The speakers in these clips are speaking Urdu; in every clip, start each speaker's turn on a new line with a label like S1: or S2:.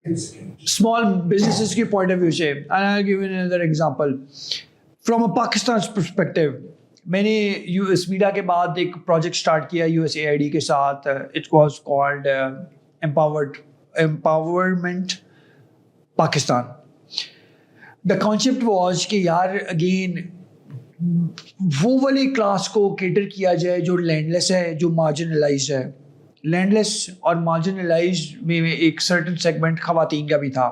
S1: small businesses کی point of view سے. And I'll give you another example. From a Pakistan's perspective, میں نے یو ایس میڈیا کے بعد ایک پروجیکٹ اسٹارٹ کیا U S A I D کے ساتھ. It was called empowerment Pakistan. The concept was کہ یار اگین وہ والی کلاس کو کیٹر کیا جائے جو لینڈ لیس ہے, جو مارجنلائزڈ ہے. لینڈ لیس اور مارجنلائز میں ایک سرٹن سیگمنٹ خواتین کا بھی تھا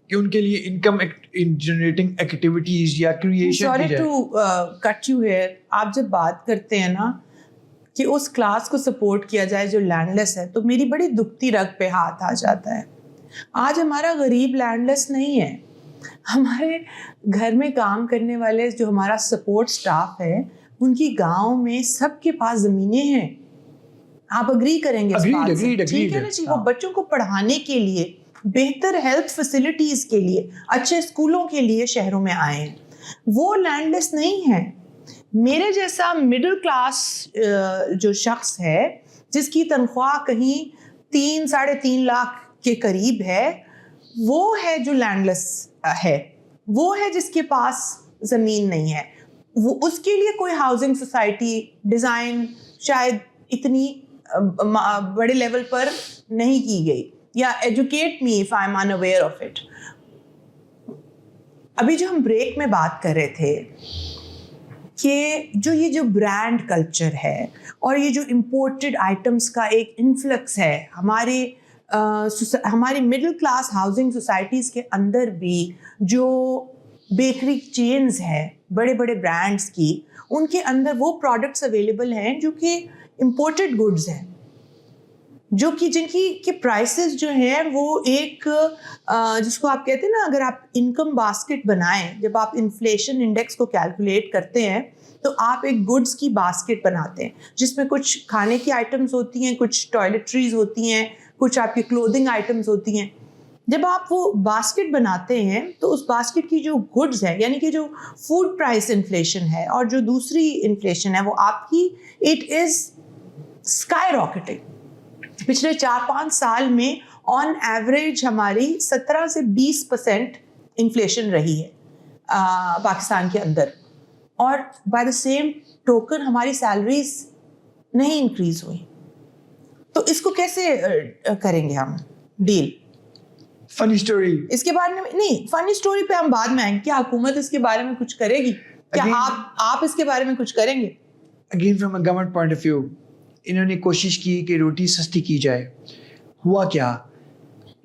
S1: کہ ان کے لیے انکم جنریٹنگ ایکٹیویٹیز یا کریشن.
S2: Sorry to cut you here, آپ جب بات کرتے ہیں نا کہ اس کلاس کو سپورٹ کیا جائے جو لینڈ لیس ہے, تو میری بڑی دکھتی رگ پہ ہاتھ آ جاتا ہے. آج ہمارا غریب لینڈ لیس نہیں ہے. ہمارے گھر میں کام کرنے والے جو ہمارا سپورٹ سٹاف ہے, ان کی گاؤں میں سب کے پاس زمینیں ہیں. آپ اگری کریں گے اس بات سے, ٹھیک ہے نا جی. وہ بچوں کو پڑھانے کے لیے, بہتر ہیلتھ فیسلٹیز کے لیے, اچھے اسکولوں کے لیے شہروں میں آئے ہیں. وہ لینڈ لیس نہیں ہے. میرے جیسا مڈل کلاس جو شخص ہے جس کی تنخواہ کہیں 3-3.5 لاکھ کے قریب ہے, وہ ہے جو لینڈ لیس ہے. وہ ہے جس کے پاس زمین نہیں ہے. وہ اس کے لیے کوئی ہاؤسنگ سوسائٹی ڈیزائن شاید اتنی بڑے لیول پر نہیں کی گئی, یا educate me if I am unaware of it. ابھی جو ہم بریک میں بات کر رہے تھے کہ یہ جو برانڈ کلچر ہے اور یہ جو امپورٹڈ آئٹمس کا ایک انفلکس ہے ہماری مڈل کلاس ہاؤسنگ سوسائٹیز کے اندر بھی, جو بیکری چینز ہیں بڑے بڑے برانڈس کی, ان کے اندر وہ پروڈکٹس اویلیبل ہیں جو کہ امپورٹڈ گڈز ہیں, جو کہ جن کی پرائسز جو ہیں وہ ایک جس کو آپ کہتے ہیں نا, اگر آپ انکم باسکٹ بنائیں, جب آپ انفلیشن انڈیکس کو کیلکولیٹ کرتے ہیں تو آپ ایک گڈس کی باسکٹ بناتے ہیں جس میں کچھ کھانے کی آئٹمس ہوتی ہیں, کچھ ٹوائلٹریز ہوتی ہیں, کچھ آپ کی کلودنگ آئٹمس ہوتی ہیں. جب آپ وہ باسکٹ بناتے ہیں تو اس باسکٹ کی جو گڈز ہے, یعنی کہ جو فوڈ پرائس انفلیشن ہے اور جو دوسری انفلیشن ہے, وہ آپ کی اٹ از اسکائی راکٹنگ. پچھلے 4-5 سال میں آن ایوریج ہماری 17 سے 20% انفلیشن رہی ہے پاکستان کے اندر, اور بائی دا سیم ٹوکن ہماری سیلریز نہیں انکریز ہوئی. تو اس کو کیسے کریں گے ہم ڈیل؟
S1: فنی اسٹوری
S2: اس کے بارے میں نہیں, فنی اسٹوری پہ ہم بعد میں آئیں گے. کیا حکومت اس کے بارے میں کچھ کرے گی؟ کیا آپ اس کے بارے میں کچھ کریں گے؟
S1: Again from a government point of view, انہوں نے کوشش کی کہ روٹی سستی کی جائے. ہوا کیا,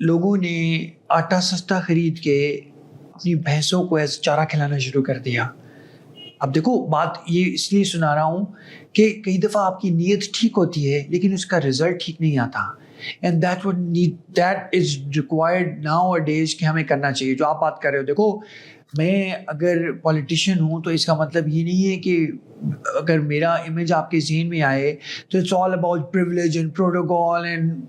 S1: لوگوں نے آٹا سستا خرید کے اپنی بھینسوں کو ایسا چارہ کھلانا شروع کر دیا. اب دیکھو بات یہ اس لیے سنا رہا ہوں کہ کئی دفعہ آپ کی نیت ٹھیک ہوتی ہے لیکن اس کا رزلٹ ٹھیک نہیں آتا. And that is required nowadays کہ ہمیں کرنا چاہیے. جو آپ بات کر رہے ہو, دیکھو میں اگر پولیٹیشین ہوں تو اس کا مطلب یہ نہیں ہے کہ اگر میرا امیج آپ کے ذہن میں آئے تو it's all about privilege and protocol and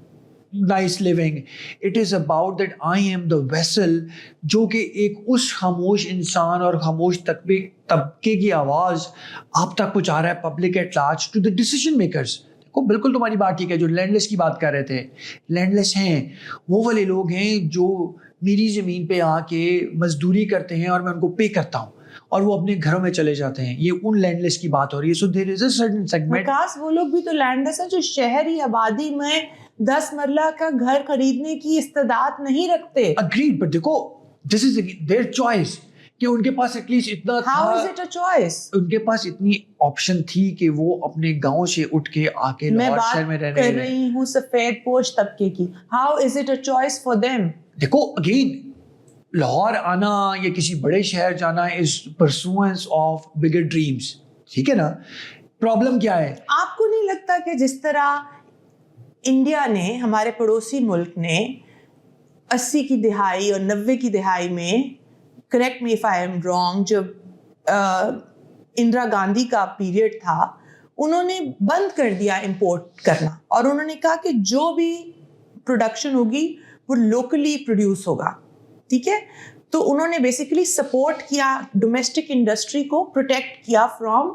S1: nice living. It is about that I am the vessel, جو کہ ایک اس خاموش انسان اور خاموش طبقے کی آواز آپ تک پہنچا رہا ہے, public at large, to the decision makers. بالکل تمہاری بات ٹھیک ہے. جو لینڈ لیس کی بات کر رہے تھے, لینڈ لیس ہیں وہ والے لوگ ہیں جو میری زمین پہ آ کے مزدوری کرتے ہیں اور میں ان کو پے کرتا ہوں اور وہ اپنے گھروں میں چلے جاتے ہیں. یہ ان لینڈ لیس کی بات ہو رہی ہے. سو دیر از اے سرٹن سیگمنٹ.
S2: وہ لوگ بھی تو لینڈ لیس ہیں جو شہری آبادی میں 10 مرلہ کا گھر خریدنے کی استعداد نہیں رکھتے.
S1: اگریڈ, بٹ دیکھو دس از دیئر چوائس کہ ان کے پاس ایٹ لیسٹ اتنا تھا.
S2: How is it a choice?
S1: ان کے پاس اتنی آپشن تھی کہ وہ اپنے گاؤں سے اٹھ کے آ کے لاہور شہر میں رہنے.
S2: میں بات کر رہی ہوں سفید پوش طبقے کی. How is it a choice for them?
S1: دیکھو اگین لاہور آنا یا کسی بڑے شہر جانا از پرسوئنس آف بگر ڈریمس, ٹھیک ہے نا. پرابلم کیا ہے,
S2: آپ کو نہیں لگتا کہ جس طرح انڈیا نے, ہمارے پڑوسی ملک نے 80 کی دہائی اور 90 کی دہائی میں, correct me if I M wrong, جب اندرا گاندھی کا پیریڈ تھا, انہوں نے بند کر دیا امپورٹ کرنا اور انہوں نے کہا کہ جو بھی پروڈکشن ہوگی وہ لوکلی پروڈیوس ہوگا, ٹھیک ہے. تو انہوں نے بیسیکلی سپورٹ کیا ڈومیسٹک انڈسٹری کو, پروٹیکٹ کیا from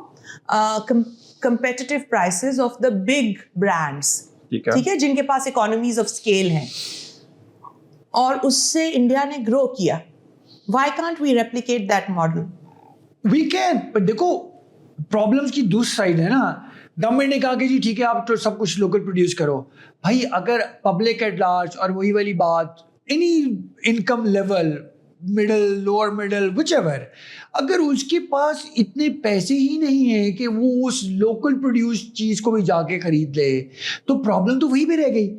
S2: competitive prices of the big brands, ٹھیک ہے, جن کے پاس اکانومیز آف اسکیل ہیں. اور اس سے انڈیا نے گرو کیا. Why can't we replicate that model?
S1: We can, but دیکھو پرابلمس کی دوسری سائڈ ہے نا. گورنمنٹ نے کہا کہ جی ٹھیک ہے آپ تو سب کچھ لوکل پروڈیوس کرو. بھائی اگر پبلک ایٹ لارج، اور وہی والی بات، any income level, middle, lower middle, وچ ایور، اگر اس کے پاس اتنے پیسے ہی نہیں ہیں کہ وہ اس لوکل پروڈیوس چیز کو بھی جا کے خرید لے، تو پرابلم تو وہیں پہ رہ گئی.